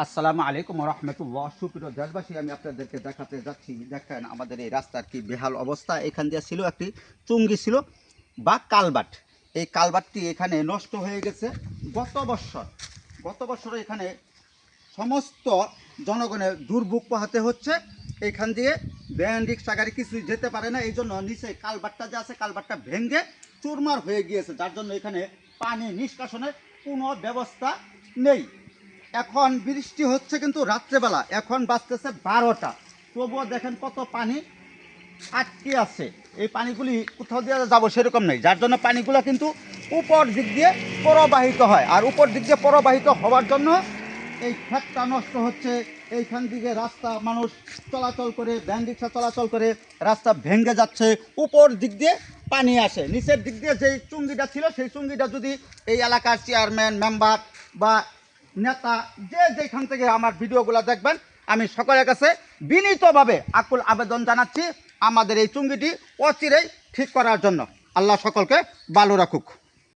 আসসালামু আলাইকুম রহমতুল্লাহ। সুপ্রিয় দেশবাসী, আমি আপনাদেরকে দেখাতে যাচ্ছি। দেখেন আমাদের এই রাস্তার কি বেহাল অবস্থা। এখান দিয়ে ছিল একটি চুঙ্গি ছিল বা কালবাট। এই কালবাটটি এখানে নষ্ট হয়ে গেছে গত বছর এখানে সমস্ত জনগণের দুর্ভোগ পোহাতে হচ্ছে। এখান দিয়ে ভ্যান রিক্সা গাড়ি কিছুই যেতে পারে না। এই জন্য নিচে কালবাটটা যে আছে কালবাটটা ভেঙে চুরমার হয়ে গিয়েছে, যার জন্য এখানে পানি নিষ্কাশনের কোনো ব্যবস্থা নেই। এখন বৃষ্টি হচ্ছে কিন্তু রাত্রেবেলা, এখন বাজতেছে 12টা, তবুও দেখেন কত পানি আটকে আছে। এই পানিগুলি কোথাও দিয়ে যাবো সেরকম নেই, যার জন্য পানিগুলো কিন্তু উপর দিক দিয়ে প্রবাহিত হয়। আর উপর দিক দিয়ে প্রবাহিত হওয়ার জন্য এই ক্ষেতটা নষ্ট হচ্ছে। এইখান দিকে রাস্তা মানুষ চলাচল করে, ভ্যান রিক্সা চলাচল করে, রাস্তা ভেঙে যাচ্ছে। উপর দিক দিয়ে পানি আসে, নিচের দিক দিয়ে যেই চুঙ্গিটা ছিল সেই চুঙ্গিটা যদি এই এলাকার চেয়ারম্যান মেম্বার বা নেতা যে যেখান থেকে আমার ভিডিওগুলো দেখবেন, আমি সকলের কাছে বিনীতভাবে আকুল আবেদন জানাচ্ছি আমাদের এই চুঙ্গিটি অচিরেই ঠিক করার জন্য। আল্লাহ সকলকে ভালো রাখুক।